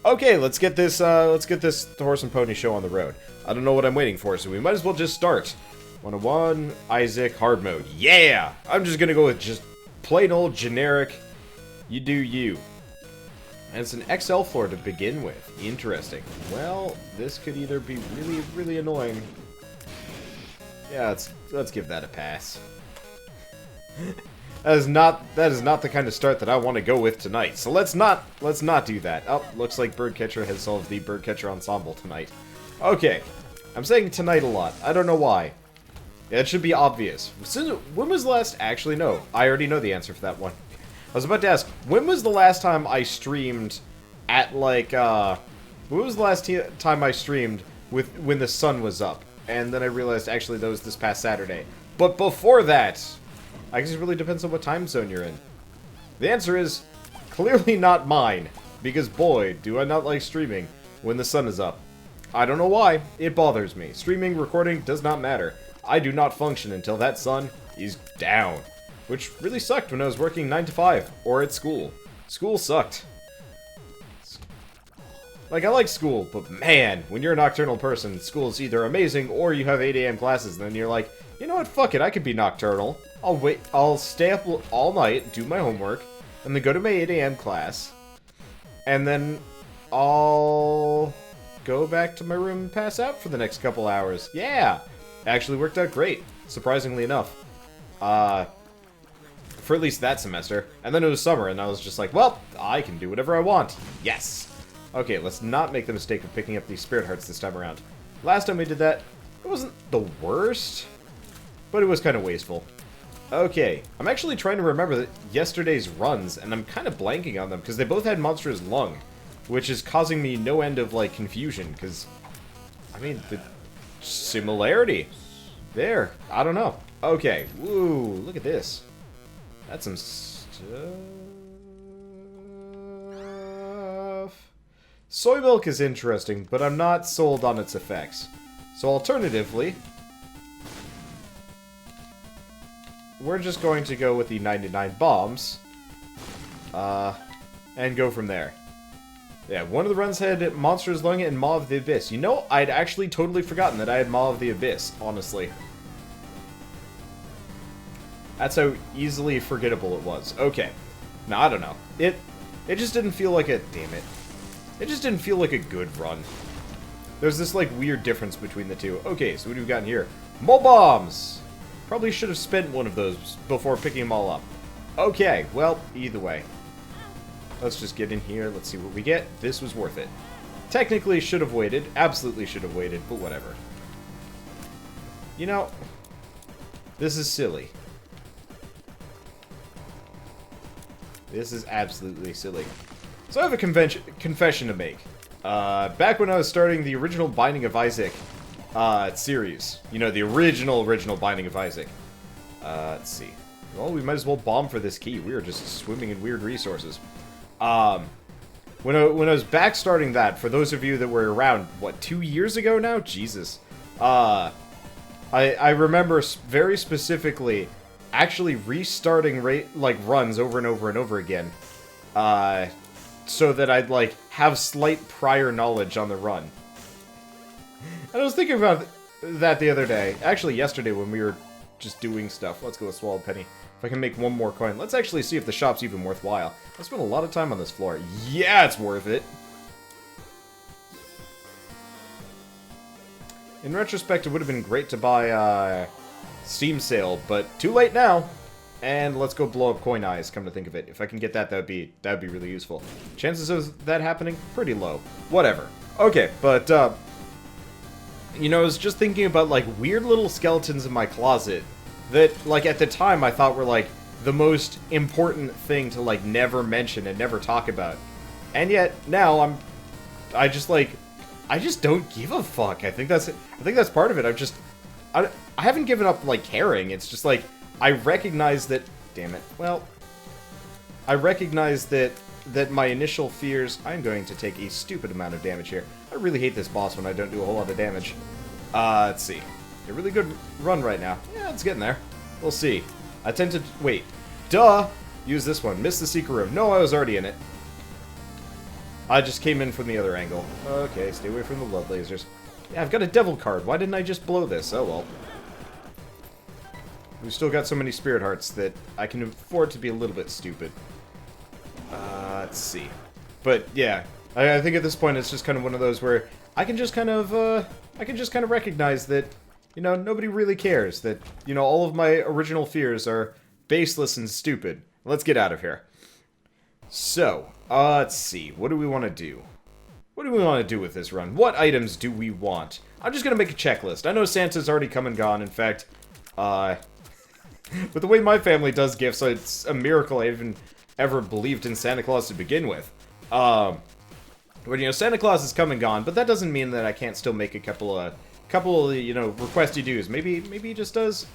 Okay, let's get this horse and pony show on the road. I don't know what I'm waiting for, so we might as well just start. 101, Isaac, hard mode. Yeah! I'm just gonna go with just plain old generic, you do you. And it's an XL floor to begin with. Interesting. Well, this could either be really, really annoying. Yeah, let's give that a pass. That is not the kind of start that I want to go with tonight. So let's not do that. Oh, looks like Birdcatcher has solved the Birdcatcher ensemble tonight. Okay. I'm saying tonight a lot. I don't know why. It should be obvious. When was the last... Actually, no. I already know the answer for that one. I was about to ask, when was the last time I streamed at, like, when was the last time I streamed when the sun was up? And then I realized, actually, that was this past Saturday. But before that, I guess it really depends on what time zone you're in. The answer is, clearly not mine. Because, boy, do I not like streaming when the sun is up. I don't know why. It bothers me. Streaming, recording, does not matter. I do not function until that sun is down. Which really sucked when I was working 9 to 5, or at school. School sucked. Like, I like school, but man, when you're a nocturnal person, school is either amazing, or you have 8 AM classes, and then you're like, you know what, fuck it, I could be nocturnal. I'll stay up all night, do my homework, and then go to my 8 AM class, and then I'll go back to my room and pass out for the next couple hours. Yeah! Actually worked out great, surprisingly enough. For at least that semester. And then it was summer, and I was just like, well, I can do whatever I want. Yes! Okay, let's not make the mistake of picking up these spirit hearts this time around. Last time we did that, it wasn't the worst, but it was kind of wasteful. Okay, I'm actually trying to remember yesterday's runs, and I'm kind of blanking on them, because they both had Monster's Lung, which is causing me no end of, like, confusion, because, I mean, the similarity. There, I don't know. Okay, woo, look at this. That's some stuff. Soy milk is interesting, but I'm not sold on its effects. So alternatively, we're just going to go with the 99 bombs, and go from there. Yeah, one of the runs had Monster's Lung and Maw of the Abyss. You know, I'd actually totally forgotten that I had Maw of the Abyss, honestly. That's how easily forgettable it was. Okay. No, I don't know. It just didn't feel like a... Damn it. It just didn't feel like a good run. There's this, like, weird difference between the two. Okay, so what have we got here? More bombs! Probably should have spent one of those before picking them all up. Okay, well, either way. Let's just get in here. Let's see what we get. This was worth it. Technically, should have waited. Absolutely should have waited, but whatever. You know, this is silly. This is absolutely silly. So I have a confession to make. Back when I was starting the original Binding of Isaac series, you know, the original Binding of Isaac. Let's see. Well, we might as well bomb for this key. We are just swimming in weird resources. When I was back starting that, for those of you that were around, what, 2 years ago now? Jesus. I remember very specifically actually restarting runs over and over and over again, so that I'd, like, have slight prior knowledge on the run. And I was thinking about that the other day. Actually, yesterday when we were just doing stuff. Let's go with Swallowed Penny. If I can make one more coin. Let's actually see if the shop's even worthwhile. I spent a lot of time on this floor. Yeah, it's worth it! In retrospect, it would have been great to buy, Steam Sale, but too late now! And let's go blow up Coin Eyes, come to think of it. If I can get that, that'd be really useful. Chances of that happening? Pretty low. Whatever. Okay, but, you know, I was just thinking about, like, weird little skeletons in my closet that, like, at the time I thought were, like, the most important thing to, like, never mention and never talk about. And yet, now, I just don't give a fuck. I think that's part of it. I haven't given up, like, caring. It's just, like, I recognize that... Damn it. Well, I recognize that my initial fears... I'm going to take a stupid amount of damage here. I really hate this boss when I don't do a whole lot of damage. Let's see. A really good run right now. Yeah, it's getting there. We'll see. I tend to... Wait. Duh! Use this one. Miss the secret room. No, I was already in it. I just came in from the other angle. Okay, stay away from the blood lasers. Yeah, I've got a devil card. Why didn't I just blow this? Oh well. We've still got so many spirit hearts that I can afford to be a little bit stupid. Let's see. But yeah, I think at this point it's just kind of one of those where I can just kind of recognize that, you know, nobody really cares. That, you know, all of my original fears are baseless and stupid. Let's get out of here. So, let's see. What do we want to do? What do we want to do with this run? What items do we want? I'm just going to make a checklist. I know Santa's already come and gone. In fact, with the way my family does gifts, it's a miracle I even ever believed in Santa Claus to begin with. But, you know, Santa Claus has come and gone, but that doesn't mean that I can't still make a couple of, you know, requesty do's. Maybe he just does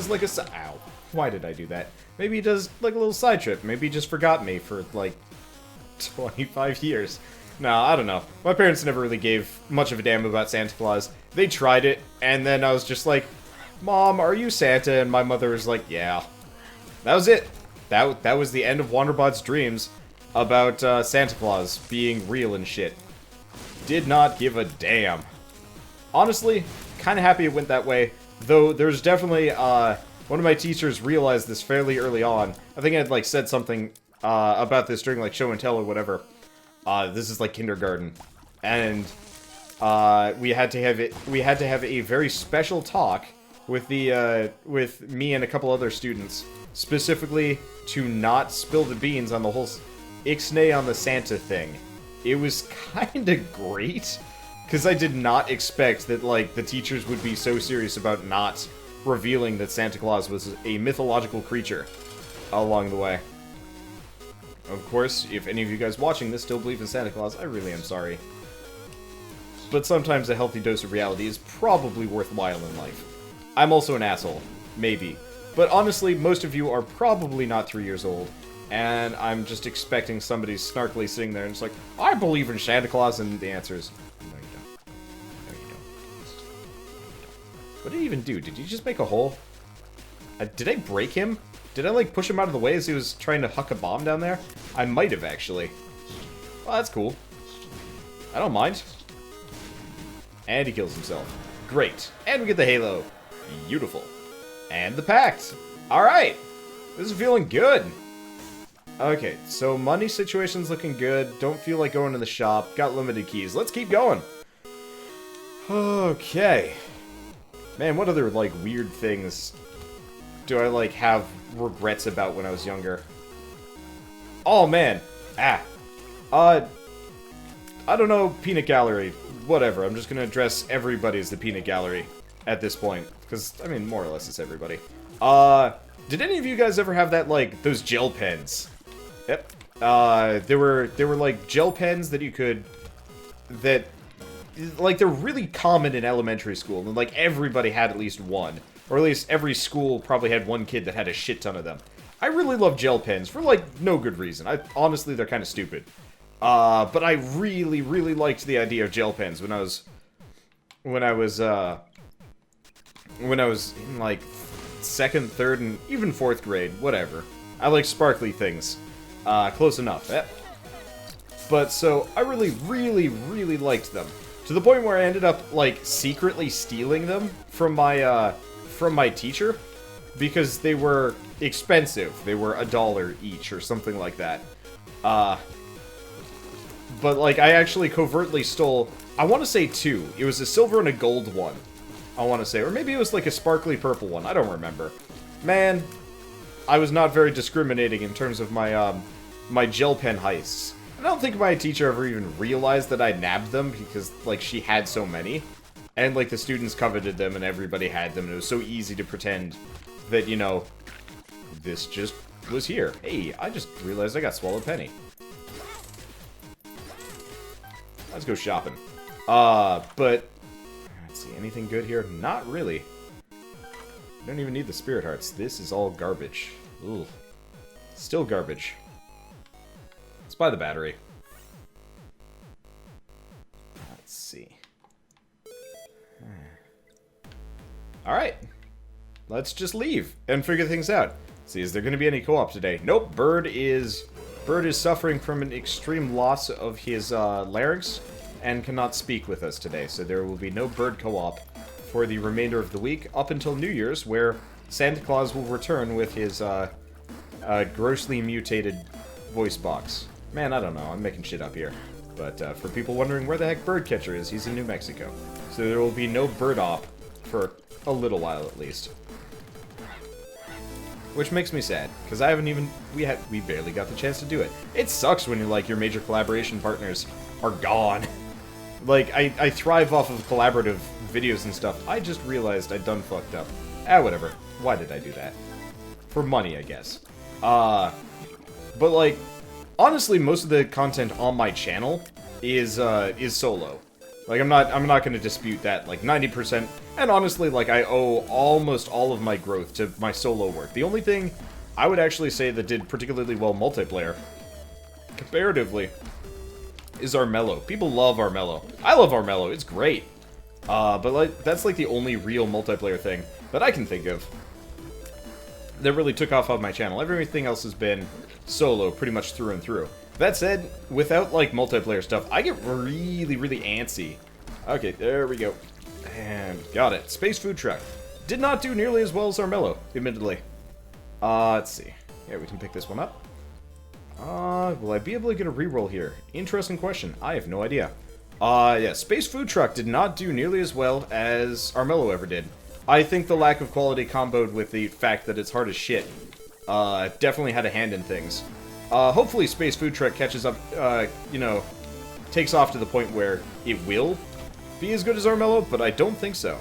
like a, ow. Why did I do that? Maybe he does like a little side trip. Maybe he just forgot me for like 25 years. No, I don't know. My parents never really gave much of a damn about Santa Claus. They tried it, and then I was just like, Mom, are you Santa? And my mother was like, yeah. That was it. That was the end of Wanderbots' dreams about Santa Claus being real and shit. Did not give a damn. Honestly, kind of happy it went that way. Though there's definitely, one of my teachers realized this fairly early on. I think I'd like said something about this during like show and tell or whatever. This is like kindergarten, and we had to have a very special talk with the with me and a couple other students, specifically to not spill the beans on the whole ixnay on the Santa thing. It was kind of great, because I did not expect that like the teachers would be so serious about not revealing that Santa Claus was a mythological creature along the way. Of course, if any of you guys watching this still believe in Santa Claus, I really am sorry. But sometimes a healthy dose of reality is probably worthwhile in life. I'm also an asshole. Maybe. But honestly, most of you are probably not 3 years old, and I'm just expecting somebody snarkily sitting there and it's like, I believe in Santa Claus, and the answer is, no you don't. No you don't. What did he even do? Did he just make a hole? Did I break him? Did I, like, push him out of the way as he was trying to huck a bomb down there? I might have, actually. Well, that's cool. I don't mind. And he kills himself. Great. And we get the halo. Beautiful. And the pact. Alright. This is feeling good. Okay, so money situation's looking good. Don't feel like going to the shop. Got limited keys. Let's keep going. Okay. Man, what other, like, weird things do I, like, have regrets about when I was younger? Oh, man. I don't know, peanut gallery. Whatever, I'm just gonna address everybody as the peanut gallery at this point. Because, I mean, more or less it's everybody. Did any of you guys ever have that, like, those gel pens? Yep. There were, like, gel pens that you could... That... Like, they're really common in elementary school, and, like, everybody had at least one. Or at least every school probably had one kid that had a shit ton of them. I really love gel pens for, like, no good reason. Honestly, they're kind of stupid. But I really, really liked the idea of gel pens when I was in, like, 2nd, 3rd, and even 4th grade. Whatever. I like sparkly things. Close enough. But, so, I really, really, really liked them. To the point where I ended up, like, secretly stealing them from my teacher, because they were expensive. They were $1 each or something like that. But, like, I actually covertly stole, I want to say 2. It was a silver and a gold one, I want to say. Or maybe it was, like, a sparkly purple one. I don't remember. Man, I was not very discriminating in terms of my, my gel pen heists. I don't think my teacher ever even realized that I nabbed them, because, like, she had so many. And, like, the students coveted them, and everybody had them, and it was so easy to pretend that, you know, this just was here. Hey, I just realized I got Swallowed Penny. Let's go shopping. But, let's see, anything good here? Not really. Don't even need the spirit hearts. This is all garbage. Ooh. Still garbage. Let's buy the battery. Let's see. Alright. Let's just leave and figure things out. See, is there going to be any co-op today? Nope, Bird is Bird is suffering from an extreme loss of his larynx and cannot speak with us today, so there will be no Bird co-op for the remainder of the week up until New Year's, where Santa Claus will return with his grossly mutated voice box. Man, I don't know, I'm making shit up here. But for people wondering where the heck Birdcatcher is, he's in New Mexico. So there will be no Bird op for a little while at least. Which makes me sad, because I haven't even, we barely got the chance to do it. It sucks when your major collaboration partners are gone. Like, I thrive off of collaborative videos and stuff. I just realized I'd done fucked up. Whatever. Why did I do that? For money, I guess. But like, honestly, most of the content on my channel is solo. Like, I'm not gonna dispute that, like, 90%, and honestly, like, I owe almost all of my growth to my solo work. The only thing I would actually say that did particularly well multiplayer, comparatively, is Armello. People love Armello. I love Armello, it's great. But, like, that's, like, the only real multiplayer thing that I can think of that really took off on my channel. Everything else has been solo, pretty much through and through. That said, without, like, multiplayer stuff, I get really, really antsy. Okay, there we go. And got it. Space Food Truck. Did not do nearly as well as Armello, admittedly. Let's see. Yeah, we can pick this one up. Will I be able to get a reroll here? Interesting question. I have no idea. Yeah, Space Food Truck did not do nearly as well as Armello ever did. I think the lack of quality comboed with the fact that it's hard as shit definitely had a hand in things. Hopefully Space Food Truck catches up, you know, takes off to the point where it will be as good as Armello, but I don't think so.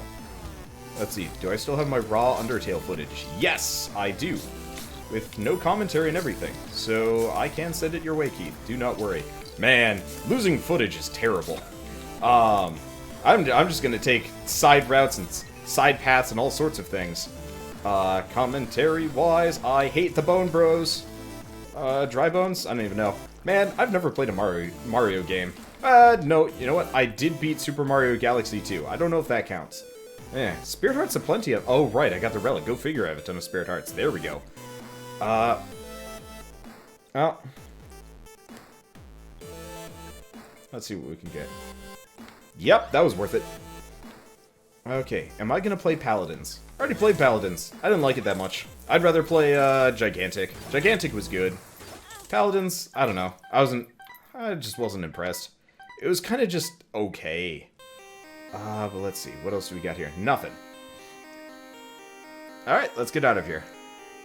Let's see, do I still have my raw Undertale footage? Yes, I do. With no commentary and everything. So I can send it your way, Keith. Do not worry. Man, losing footage is terrible. I'm just gonna take side routes and side paths and all sorts of things. Commentary-wise, I hate the Bone Bros. Dry Bones? I don't even know. Man, I've never played a Mario game. No, you know what? I did beat Super Mario Galaxy 2. I don't know if that counts. Spirit Hearts have plenty of... Oh, right, I got the relic. Go figure, I have a ton of Spirit Hearts. There we go. Oh. Let's see what we can get. Yep, that was worth it. Okay, am I gonna play Paladins? I already played Paladins. I didn't like it that much. I'd rather play, Gigantic. Gigantic was good. Paladins, I don't know. I just wasn't impressed. It was kind of just okay. But let's see. What else do we got here? Nothing. Alright, let's get out of here.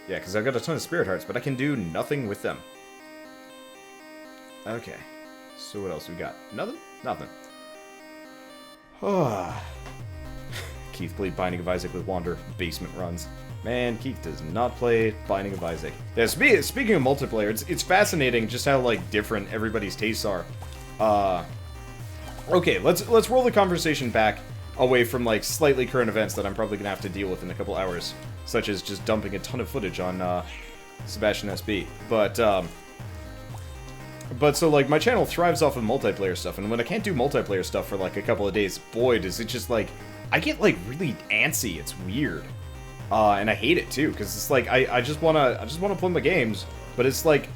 Yeah, because I've got a ton of Spirit Hearts, but I can do nothing with them. Okay. So what else we got? Nothing? Nothing. Keith played Binding of Isaac with Wander basement runs. Man, Keith does not play Binding of Isaac. Yeah, speaking of multiplayer, it's fascinating just how, like, different everybody's tastes are. Okay, let's roll the conversation back away from, like, slightly current events that I'm probably gonna have to deal with in a couple hours, such as just dumping a ton of footage on, Sebastian SB. But so, like, my channel thrives off of multiplayer stuff, and when I can't do multiplayer stuff for, like, a couple of days, boy, does it just, like, I get, like, really antsy. It's weird. And I hate it, too, because it's like, I just wanna play my games, but it's like,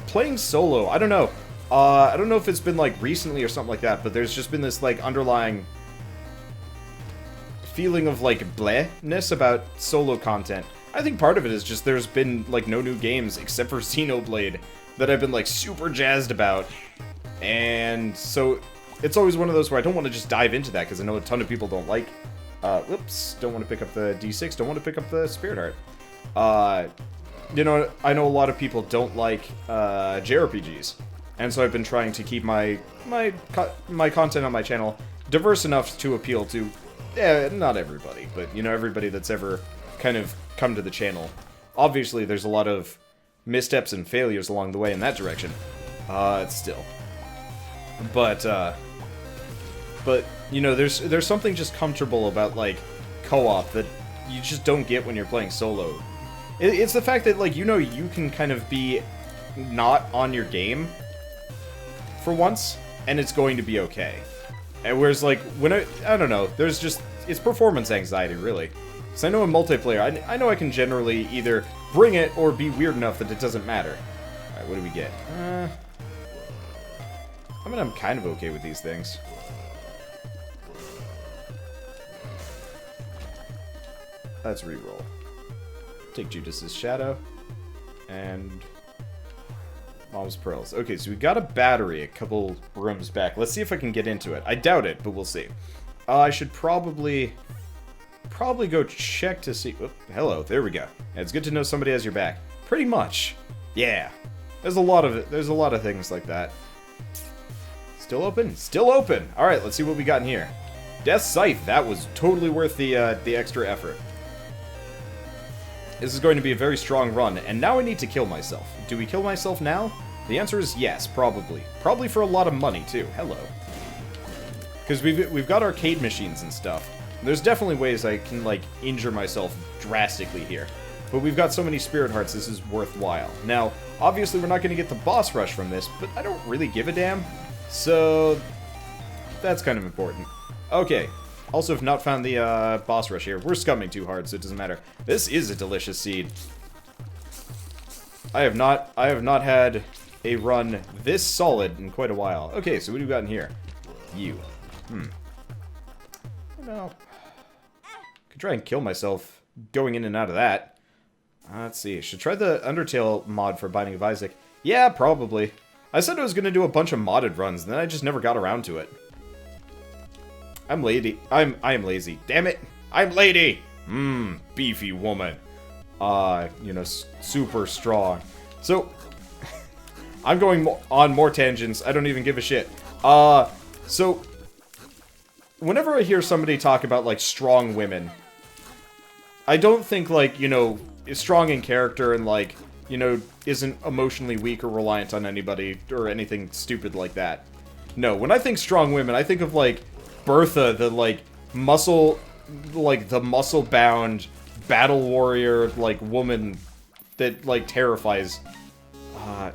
playing solo, I don't know. I don't know if it's been, like, recently or something like that, but there's just been this, like, underlying feeling of, like, blehness about solo content. I think part of it is just there's been, like, no new games except for Xenoblade that I've been, like, super jazzed about, and so it's always one of those where I don't want to just dive into that, because I know a ton of people don't like, whoops, don't want to pick up the D6, don't want to pick up the Spirit Heart. You know, I know a lot of people don't like, JRPGs, and so I've been trying to keep my content on my channel diverse enough to appeal to, not everybody, but, you know, everybody that's ever kind of come to the channel. Obviously, there's a lot of missteps and failures along the way in that direction. Still. But, you know, there's something just comfortable about, like, co-op that you just don't get when you're playing solo. It's the fact that, like, you know, you can kind of be not on your game for once, and it's going to be okay. And whereas, like, when I don't know, there's just, it's performance anxiety, really. Because I know in multiplayer, I know I can generally either bring it or be weird enough that it doesn't matter. Alright, Alright, what do we get? I mean, I'm kind of okay with these things. Let's reroll. Take Judas's Shadow. And Mom's Pearls. Okay, so we got a battery a couple rooms back. Let's see if I can get into it. I doubt it, but we'll see. I should probably go check to see... Oh, hello, there we go. It's good to know somebody has your back. Pretty much. Yeah. There's a lot of things like that. Still open? Still open! Alright, let's see what we got in here. Death's Scythe. That was totally worth the extra effort. This is going to be a very strong run, and now I need to kill myself. Do we kill myself now? The answer is yes, probably. Probably for a lot of money, too. Hello. Because we've got arcade machines and stuff. There's definitely ways I can, like, injure myself drastically here. But we've got so many Spirit Hearts, this is worthwhile. Now, obviously we're not going to get the boss rush from this, but I don't really give a damn. So, that's kind of important. Okay. Also, have not found the boss rush here. We're scumming too hard, so it doesn't matter. This is a delicious seed. I have not had a run this solid in quite a while. Okay, so what do we got in here? You. No. Could try and kill myself going in and out of that. Let's see. Should try the Undertale mod for Binding of Isaac. Yeah, probably. I said I was going to do a bunch of modded runs, and then I just never got around to it. I'm lazy. I am lazy. Damn it. I'm lady. Beefy woman. You know, super strong. So, I'm going on more tangents. I don't even give a shit. So, whenever I hear somebody talk about, like, strong women, I don't think, like, you know, is strong in character and, like, you know, isn't emotionally weak or reliant on anybody or anything stupid like that. No, when I think strong women, I think of, like, Bertha, the, like, the muscle-bound battle warrior, like, woman that, like, terrifies.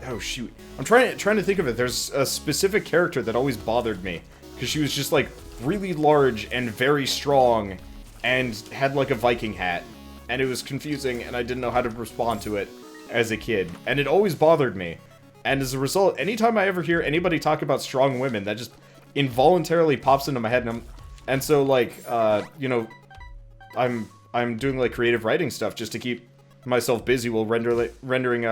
Oh, shoot. I'm trying to think of it. There's a specific character that always bothered me, because she was just, like, really large and very strong, and had, like, a Viking hat. And it was confusing, and I didn't know how to respond to it as a kid. And it always bothered me. And as a result, anytime I ever hear anybody talk about strong women, that just involuntarily pops into my head, and so, like, you know, I'm doing, like, creative writing stuff just to keep myself busy while rendering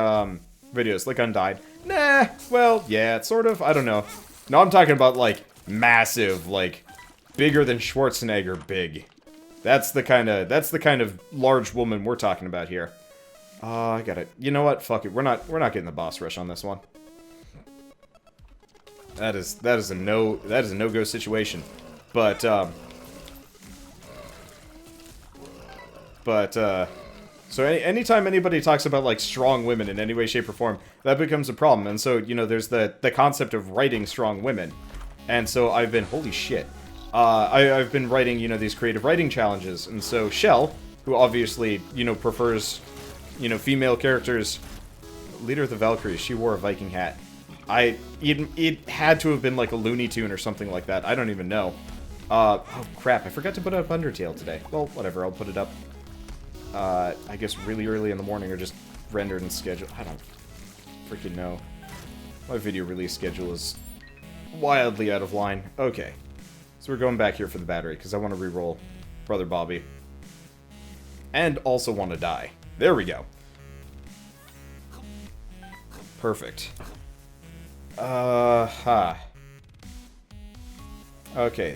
videos, like Undying. Nah, well, yeah, sort of, I don't know. No, I'm talking about, like, massive, like, bigger than Schwarzenegger big. That's the kind of large woman we're talking about here. I got it. You know what? Fuck it. We're not getting the boss rush on this one. That is a no-go situation. But so anytime anybody talks about, like, strong women in any way, shape, or form, that becomes a problem. And so, you know, there's the concept of writing strong women. And so I've been, holy shit. I've been writing, you know, these creative writing challenges. And so Shell, who obviously, you know, prefers, you know, female characters, leader of the Valkyries, she wore a Viking hat. It had to have been like a Looney Tune or something like that. I don't even know. Oh crap, I forgot to put up Undertale today. Well, whatever, I'll put it up, I guess really early in the morning or just rendered and scheduled. I don't freaking know. My video release schedule is wildly out of line. Okay. So we're going back here for the battery, because I want to reroll Brother Bobby. And also want to die. There we go. Perfect. Okay,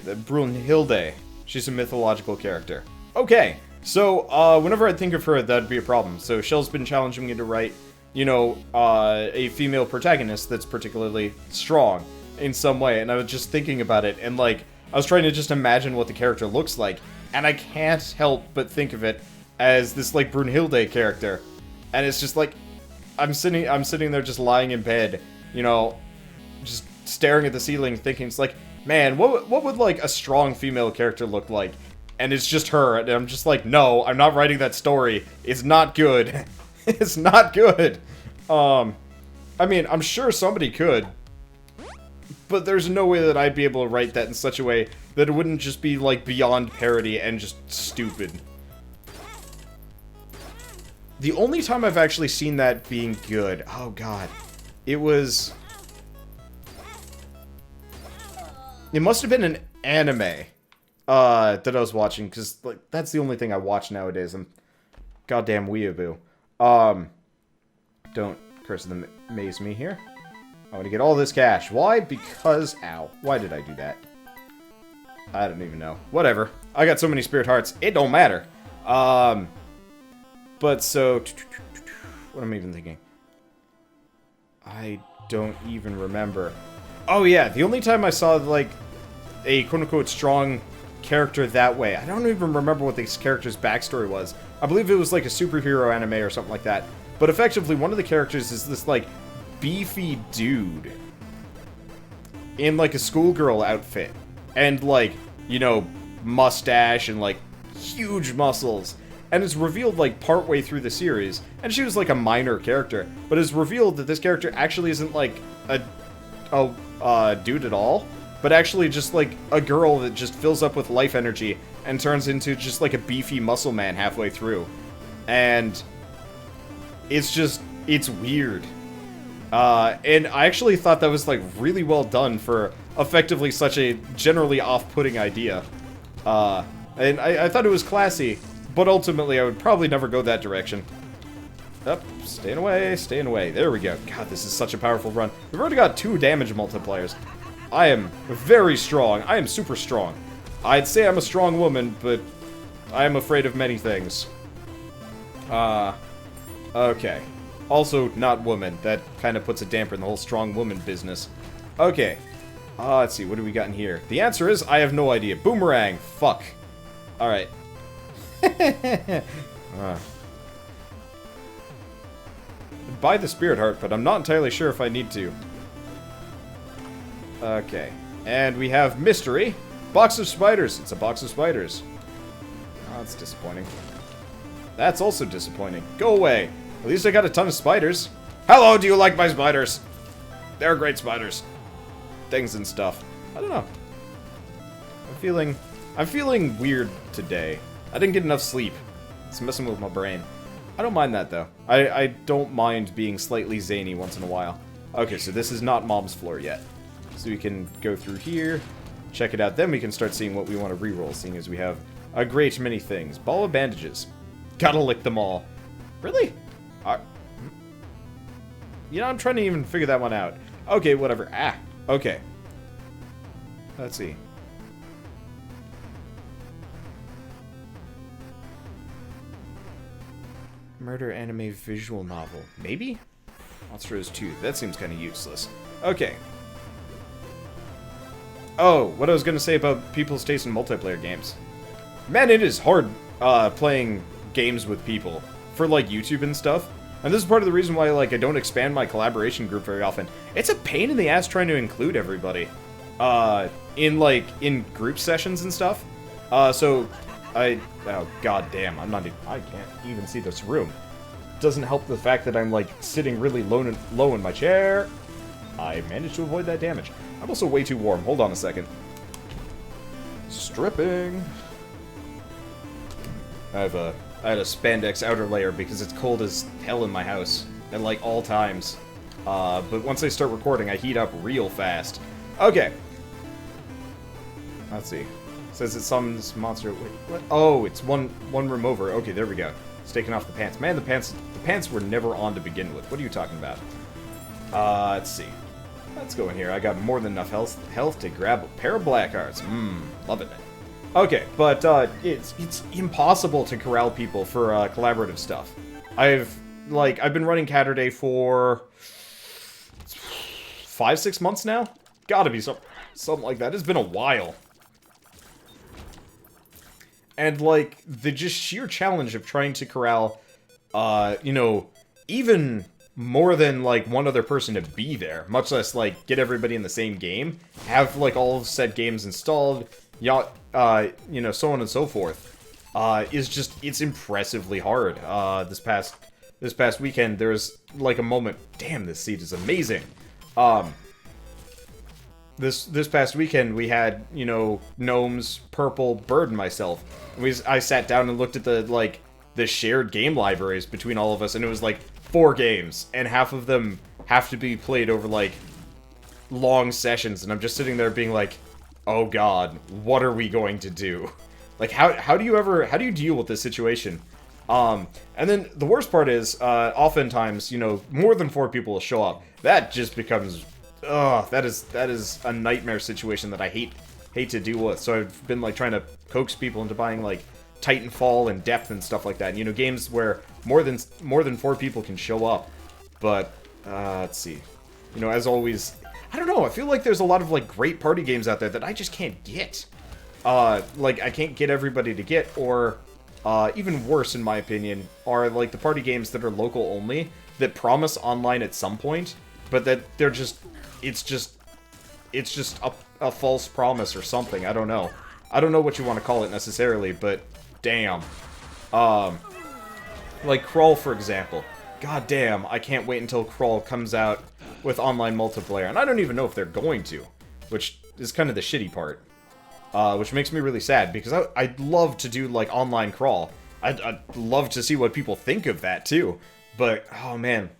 the Brunhilde. She's a mythological character. Okay, so, whenever I think of her, that'd be a problem. So, Shell's been challenging me to write, you know, a female protagonist that's particularly strong in some way, and I was just thinking about it, and, like, I was trying to just imagine what the character looks like, and I can't help but think of it as this, like, Brunhilde character. And it's just like, I'm sitting there just lying in bed, you know, just staring at the ceiling, thinking, it's like, man, what would, like, a strong female character look like? And it's just her, and I'm just like, no, I'm not writing that story. It's not good. It's not good. I mean, I'm sure somebody could, but there's no way that I'd be able to write that in such a way that it wouldn't just be, like, beyond parody and just stupid. The only time I've actually seen that being good... Oh, God. It was... It must have been an anime that I was watching, because like, that's the only thing I watch nowadays. I'm goddamn weeaboo. Don't curse the maze me here. I want to get all this cash. Why? Because... Ow. Why did I do that? I don't even know. Whatever. I got so many spirit hearts. It don't matter. But so... What am I even thinking? I don't even remember. Oh yeah, the only time I saw, like, a quote-unquote strong character that way, I don't even remember what this character's backstory was. I believe it was like a superhero anime or something like that. But effectively, one of the characters is this, like, beefy dude in, like, a schoolgirl outfit. And, like, you know, mustache and, like, huge muscles. And it's revealed, like, partway through the series. And she was, like, a minor character. But it's revealed that this character actually isn't, like, a dude at all. But actually just, like, a girl that just fills up with life energy and turns into just, like, a beefy muscle man halfway through. And it's just, it's weird. And I actually thought that was, like, really well done for effectively such a generally off-putting idea. And I thought it was classy, but ultimately I would probably never go that direction. Up, staying away, staying away. There we go. God, this is such a powerful run. We've already got 2 damage multipliers. I am very strong. I am super strong. I'd say I'm a strong woman, but I am afraid of many things. Okay. Also, not woman. That kind of puts a damper in the whole strong woman business. Okay. Let's see. What do we got in here? The answer is, I have no idea. Boomerang. Fuck. Alright. Buy the spirit heart, but I'm not entirely sure if I need to. Okay. And we have mystery. Box of spiders. It's a box of spiders. Oh, that's disappointing. That's also disappointing. Go away. At least I got a ton of spiders. Hello, do you like my spiders? They're great spiders. Things and stuff. I don't know. I'm feeling weird today. I didn't get enough sleep. It's messing with my brain. I don't mind that, though. I don't mind being slightly zany once in a while. Okay, so this is not Mom's floor yet. So we can go through here, check it out. Then we can start seeing what we want to reroll, seeing as we have a great many things. Ball of bandages. Gotta lick them all. Really? You know, I'm trying to even figure that one out. Okay, whatever. Ah, okay. Let's see. Murder anime visual novel. Maybe? Monsters 2. That seems kind of useless. Okay. Oh, what I was going to say about people's taste in multiplayer games. Man, it is hard playing games with people for, like, YouTube and stuff. And this is part of the reason why, like, I don't expand my collaboration group very often. It's a pain in the ass trying to include everybody in group sessions and stuff. Oh, god damn, I can't even see this room. Doesn't help the fact that I'm, like, sitting really low in my chair. I managed to avoid that damage. I'm also way too warm. Hold on a second. Stripping. I had a spandex outer layer because it's cold as hell in my house at, like, all times. But once I start recording, I heat up real fast. Okay. Let's see. It says it summons monster. Wait, what? Oh, it's one room over. Okay, there we go. It's taking off the pants. Man, the pants were never on to begin with. What are you talking about? Let's see. Let's go in here. I got more than enough health to grab a pair of black hearts. Loving it. Okay, but it's impossible to corral people for collaborative stuff. I've been running Catterday for 5-6 months now. Gotta be something like that. It's been a while. And, like, the just sheer challenge of trying to corral, you know, even more than, like, one other person to be there, much less, like, get everybody in the same game, have, like, all of said games installed, you know, so on and so forth, is just, it's impressively hard. This past weekend, there was, like, a moment, damn, this seat is amazing. This past weekend, we had, you know, Gnomes, Purple, Bird, and myself. I sat down and looked at the shared game libraries between all of us, and it was like 4 games, and half of them have to be played over, like, long sessions, and I'm just sitting there being like, oh god, what are we going to do? Like, how do you deal with this situation? And then the worst part is, oftentimes, you know, more than 4 people will show up. That just becomes, that is a nightmare situation that I hate to deal with. So I've been, like, trying to coax people into buying, like, Titanfall and Depth and stuff like that. And, you know, games where more than 4 people can show up. But, let's see. You know, as always, I don't know, I feel like there's a lot of, like, great party games out there that I just can't get. Like, I can't get everybody to get, or, even worse, in my opinion, are, like, the party games that are local only, that promise online at some point, but that they're just, it's just a false promise or something, I don't know. I don't know what you want to call it necessarily, but damn. Like Crawl, for example. God damn, I can't wait until Crawl comes out with online multiplayer, and I don't even know if they're going to, which is kind of the shitty part. Which makes me really sad, because I'd love to do, like, online Crawl. I'd love to see what people think of that, too. But, oh man.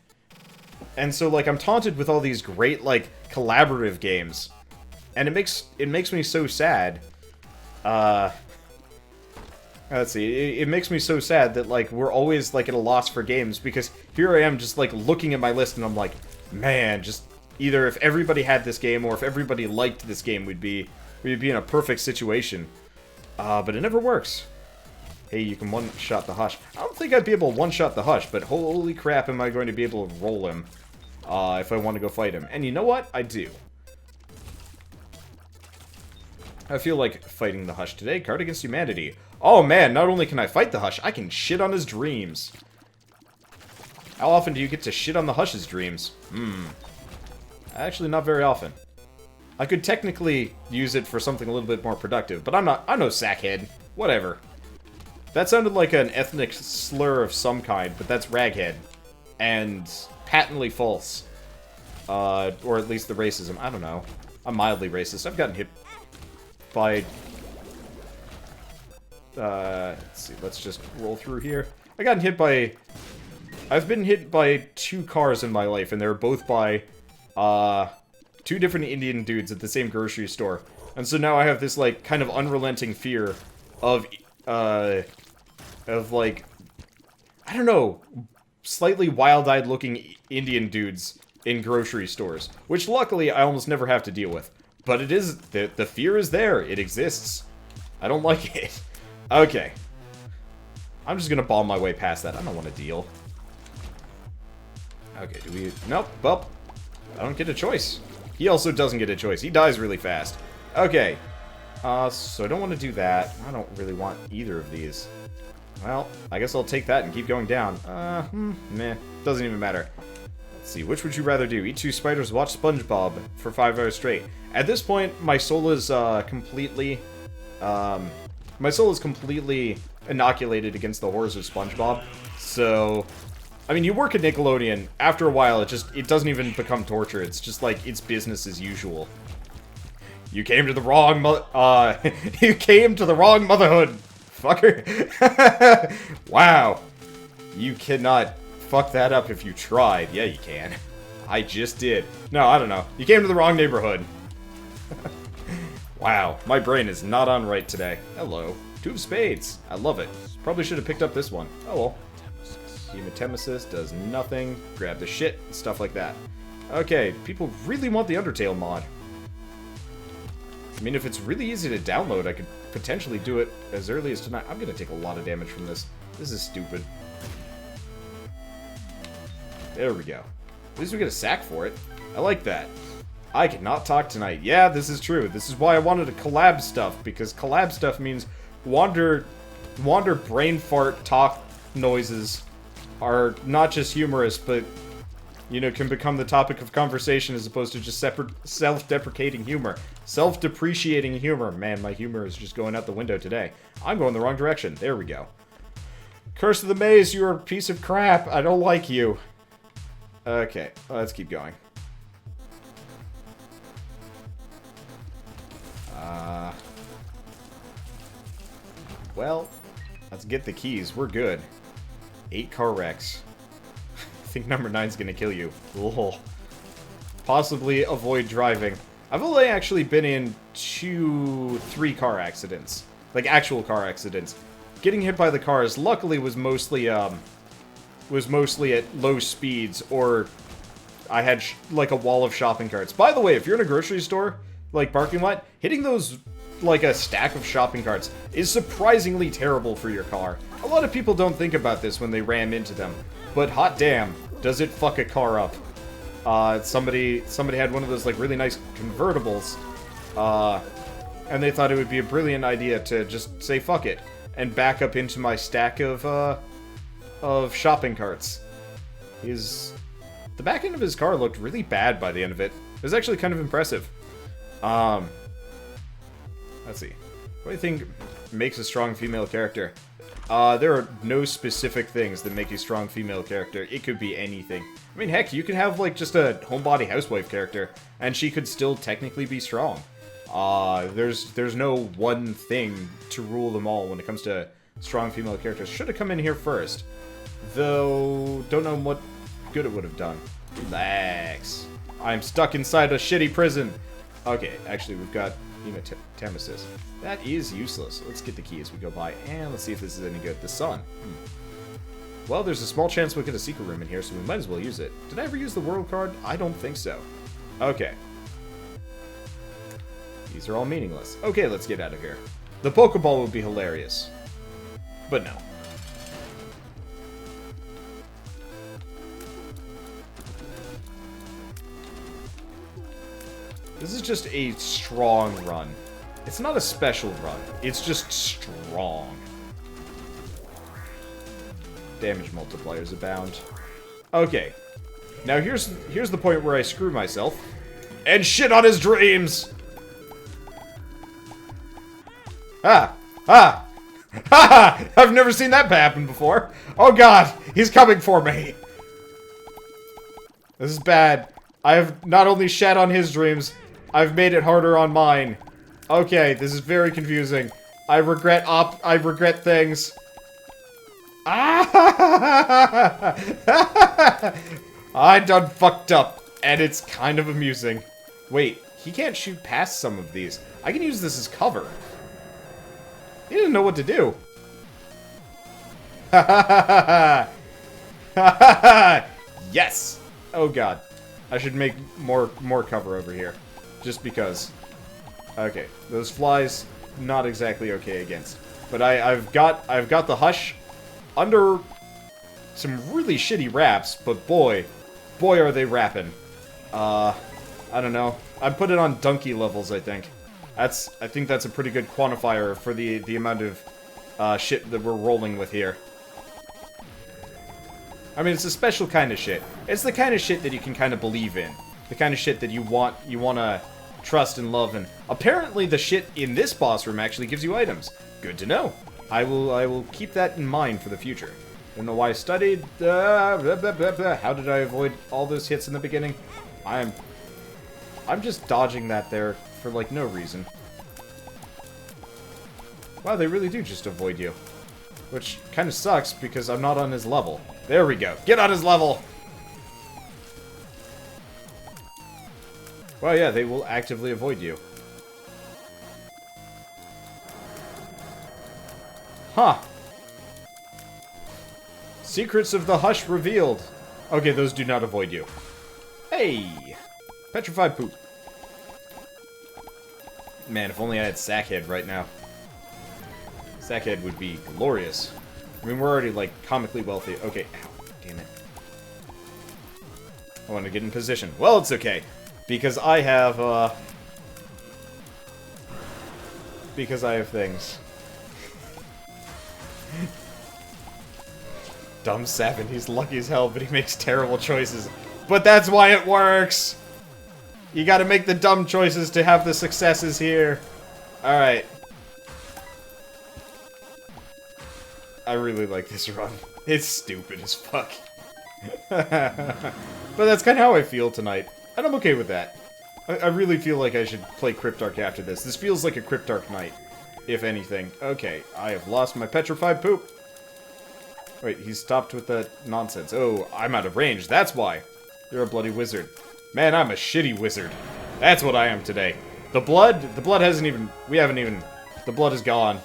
And so, like, I'm taunted with all these great, like, collaborative games. And it makes me so sad. Let's see, it makes me so sad that, like, we're always, like, at a loss for games, because here I am just, like, looking at my list, and I'm like, man, just either if everybody had this game, or if everybody liked this game, we'd be in a perfect situation. But it never works. Hey, you can one-shot the Hush. I don't think I'd be able to one-shot the Hush, but holy crap am I going to be able to roll him, if I want to go fight him. And you know what? I do. I feel like fighting the Hush today. Card Against Humanity. Oh man, not only can I fight the Hush, I can shit on his dreams. How often do you get to shit on the Hush's dreams? Actually, not very often. I could technically use it for something a little bit more productive, but I'm no sackhead. Whatever. That sounded like an ethnic slur of some kind, but that's raghead. And patently false. Or at least the racism. I don't know. I'm mildly racist. I've gotten hit by... let's see, let's just roll through here. I've been hit by 2 cars in my life, and they were both by, 2 different Indian dudes at the same grocery store. And so now I have this, like, kind of unrelenting fear of, like, I don't know, slightly wild-eyed looking Indian dudes in grocery stores. Which, luckily, I almost never have to deal with. But it is, the fear is there. It exists. I don't like it. Okay. I'm just gonna bomb my way past that. I don't want to deal. Okay, do we... Nope, well, I don't get a choice. He also doesn't get a choice. He dies really fast. Okay. So I don't want to do that. I don't really want either of these. Well, I guess I'll take that and keep going down. Meh. Doesn't even matter. Let's see, which would you rather do? Eat 2 spiders, watch SpongeBob for 5 hours straight. At this point, my soul is, completely inoculated against the horrors of SpongeBob. So, I mean, you work at Nickelodeon, after a while, it doesn't even become torture. It's just like, it's business as usual. You came to the wrong you came to the wrong motherhood, fucker. Wow. You cannot fuck that up if you tried. Yeah, you can. I just did. No, I don't know. You came to the wrong neighborhood. Wow, my brain is not on right today. Hello. 2 of spades. I love it. Probably should have picked up this one. Oh well. Hematemesis does nothing. Grab the shit, stuff like that. Okay, people really want the Undertale mod. I mean, if it's really easy to download, I could potentially do it as early as tonight. I'm gonna take a lot of damage from this. This is stupid. There we go. At least we get a sack for it. I like that. I cannot talk tonight. Yeah, this is true. This is why I wanted to collab stuff, because collab stuff means Wander brain fart talk noises are not just humorous, but, you know, can become the topic of conversation as opposed to just separate self-deprecating humor. Self-depreciating humor. Man, my humor is just going out the window today. I'm going the wrong direction. There we go. Curse of the Maze, you're a piece of crap. I don't like you. Okay, let's keep going. Well, let's get the keys. We're good. 8 car wrecks. I think number 9's gonna kill you. Lol. possibly avoid driving. I've only actually been in 3 car accidents. Like, actual car accidents. Getting hit by the cars, luckily, was mostly at low speeds, or I had, like, a wall of shopping carts. By the way, if you're in a grocery store, like, parking lot, hitting those, like, a stack of shopping carts is surprisingly terrible for your car. A lot of people don't think about this when they ram into them, but hot damn, does it fuck a car up. Somebody had one of those, like, really nice convertibles, and they thought it would be a brilliant idea to just say fuck it, and back up into my stack of shopping carts. The back end of his car looked really bad by the end of it. It was actually kind of impressive. Let's see. What do you think makes a strong female character? There are no specific things that make a strong female character. It could be anything. I mean, heck, you can have, like, just a homebody housewife character, and she could still technically be strong. There's no one thing to rule them all when it comes to strong female characters. Should have come in here first. Though, don't know what good it would have done. Relax. I'm stuck inside a shitty prison. Okay, actually, we've got Hematemesis. That is useless. Let's get the key as we go by, and let's see if this is any good. The sun. Well, there's a small chance we'll get a secret room in here, so we might as well use it. Did I ever use the world card? I don't think so. Okay. These are all meaningless. Okay, let's get out of here. The Pokeball would be hilarious. But no. This is just a strong run. It's not a special run. It's just strong. Damage multipliers abound. Okay. Now here's the point where I screw myself. And shit on his dreams! Ah! Ah! Ha! I've never seen that happen before. Oh god! He's coming for me! This is bad. I have not only shat on his dreams, I've made it harder on mine. Okay, this is very confusing. I regret things. Ah! I done fucked up, and it's kind of amusing. Wait, he can't shoot past some of these. I can use this as cover. He didn't know what to do. Yes! Oh god. I should make more cover over here. Just because. Okay, those flies, not exactly okay against. But I've got the Hush under some really shitty wraps, but boy are they rapping. I don't know. I put it on donkey levels, I think. I think that's a pretty good quantifier for the amount of shit that we're rolling with here. I mean, it's a special kind of shit. It's the kind of shit that you can kind of believe in. The kind of shit that you want to trust and love, and apparently the shit in this boss room actually gives you items. Good to know. I will keep that in mind for the future. Don't know why I studied. How did I avoid all those hits in the beginning? I'm just dodging that there for, like, no reason. Wow, they really do just avoid you. Which kind of sucks, because I'm not on his level. There we go. Get on his level! Well, yeah, they will actively avoid you. Huh. Secrets of the Hush revealed. Okay, those do not avoid you. Hey! Petrified poop. Man, if only I had Sackhead right now. Sackhead would be glorious. I mean, we're already, like, comically wealthy. Okay, ow, damn it. I want to get in position. Well, it's okay. Because I have, things. Dumb Savin, he's lucky as hell, but he makes terrible choices. But that's why it works! You gotta make the dumb choices to have the successes here. Alright. I really like this run. It's stupid as fuck. But that's kind of how I feel tonight. And I'm okay with that. I really feel like I should play Cryptarch after this. This feels like a Cryptarch night, if anything. Okay, I have lost my petrified poop. Wait, he stopped with that nonsense. Oh, I'm out of range, that's why. You're a bloody wizard. Man, I'm a shitty wizard. That's what I am today. The blood hasn't even, the blood is gone.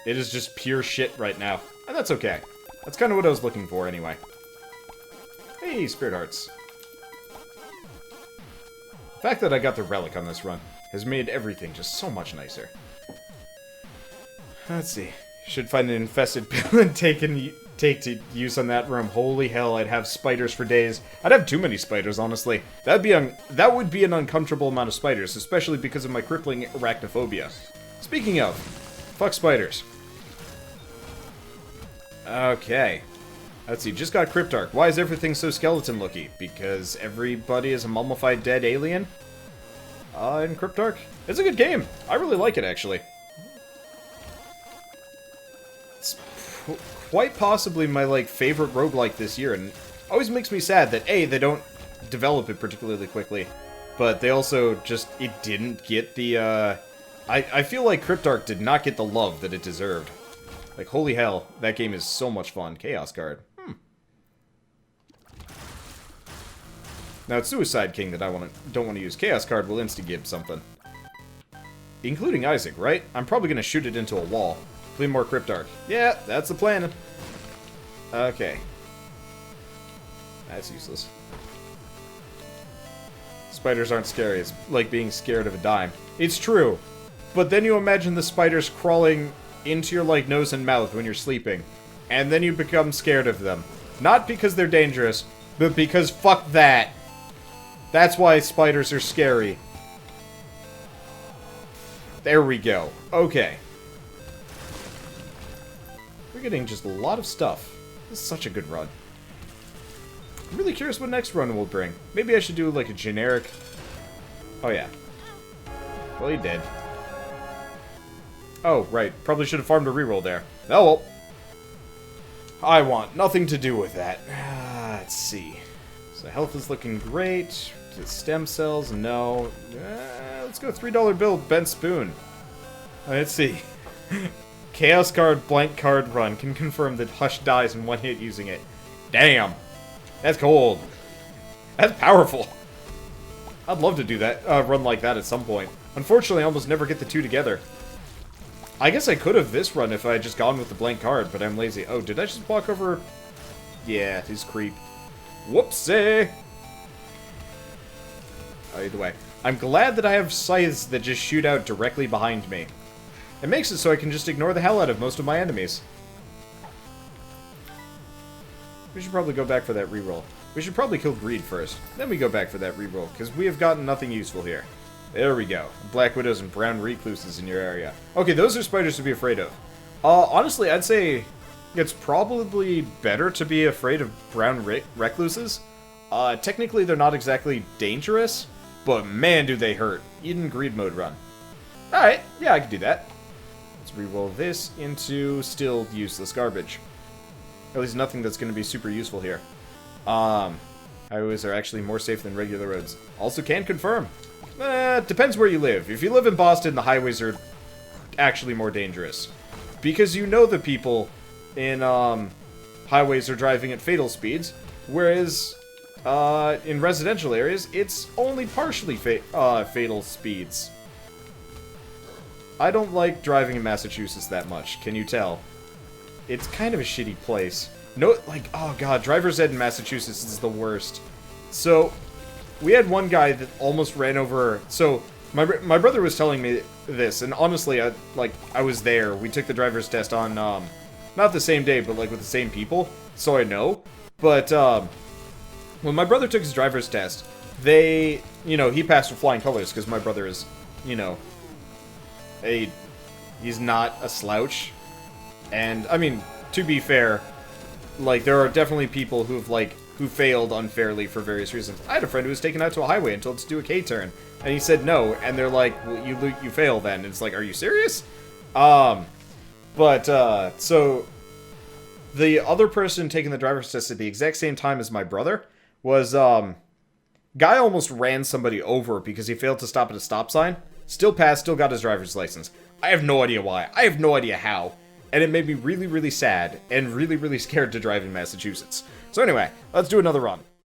It is just pure shit right now. And that's okay. That's kind of what I was looking for anyway. Hey, Spirit Hearts. The fact that I got the relic on this run has made everything just so much nicer. Let's see. Should find an infested pill and take to use on that room. Holy hell, I'd have spiders for days. I'd have too many spiders, honestly. That would be an uncomfortable amount of spiders, especially because of my crippling arachnophobia. Speaking of, fuck spiders. Okay. Let's see, just got Cryptarch. Why is everything so skeleton-looky? Because everybody is a mummified dead alien? In Cryptarch? It's a good game. I really like it, actually. It's quite possibly my, like, favorite roguelike this year, and it always makes me sad that, A, they don't develop it particularly quickly, but they also just, it didn't get the, I feel like Cryptarch did not get the love that it deserved. Like, holy hell, that game is so much fun. Chaos card. Now, it's Suicide King that I don't want to use. Chaos card will insta-gib something. Including Isaac, right? I'm probably going to shoot it into a wall. Play more Cryptarch. Yeah, that's the plan. Okay. That's useless. Spiders aren't scary. It's like being scared of a dime. It's true. But then you imagine the spiders crawling into your, like, nose and mouth when you're sleeping. And then you become scared of them. Not because they're dangerous, but because fuck that. That's why spiders are scary. There we go. Okay. We're getting just a lot of stuff. This is such a good run. I'm really curious what next run will bring. Maybe I should do, like, a generic... Oh, yeah. Well, he did. Oh, right. Probably should have farmed a reroll there. Oh, well. I want nothing to do with that. Let's see. So health is looking great. Stem cells, no. Let's go $3 bill, bent spoon. Let's see. Chaos card, blank card run. Can confirm that Hush dies in one hit using it. Damn. That's cold. That's powerful. I'd love to do that, run like that at some point. Unfortunately, I almost never get the two together. I guess I could have this run if I had just gone with the blank card, but I'm lazy. Oh, did I just walk over? Yeah, he's creep. Whoopsie! Either way, I'm glad that I have scythes that just shoot out directly behind me. It makes it so I can just ignore the hell out of most of my enemies. We should probably go back for that reroll. We should probably kill Greed first, then we go back for that reroll, because we have gotten nothing useful here. There we go. Black Widows and Brown Recluses in your area. Okay, those are spiders to be afraid of. Honestly, I'd say it's probably better to be afraid of Brown Recluses. Technically, they're not exactly dangerous, but man, do they hurt. Eden Greed mode run. Alright, yeah, I can do that. Let's reroll this into still useless garbage. At least nothing that's going to be super useful here. Highways are actually more safe than regular roads. Also can confirm. Depends where you live. If you live in Boston, the highways are actually more dangerous. Because you know the people in highways are driving at fatal speeds, whereas in residential areas, it's only partially fatal speeds. I don't like driving in Massachusetts that much, can you tell? It's kind of a shitty place. No, like, oh god, driver's ed in Massachusetts is the worst. So, we had one guy that almost ran over... So, my brother was telling me this, and honestly, I was there. We took the driver's test on, not the same day, but, like, with the same people, so I know. But, when my brother took his driver's test, he passed with flying colors, because my brother is, he's not a slouch. And, I mean, to be fair, like, there are definitely people who failed unfairly for various reasons. I had a friend who was taken out to a highway and told to do a K-turn, and he said no, and they're like, well, you fail then. And it's like, are you serious? So, the other person taking the driver's test at the exact same time as my brother was, guy almost ran somebody over because he failed to stop at a stop sign. Still passed, still got his driver's license. I have no idea why. I have no idea how. And it made me really, really sad and really, really scared to drive in Massachusetts. So anyway, let's do another run.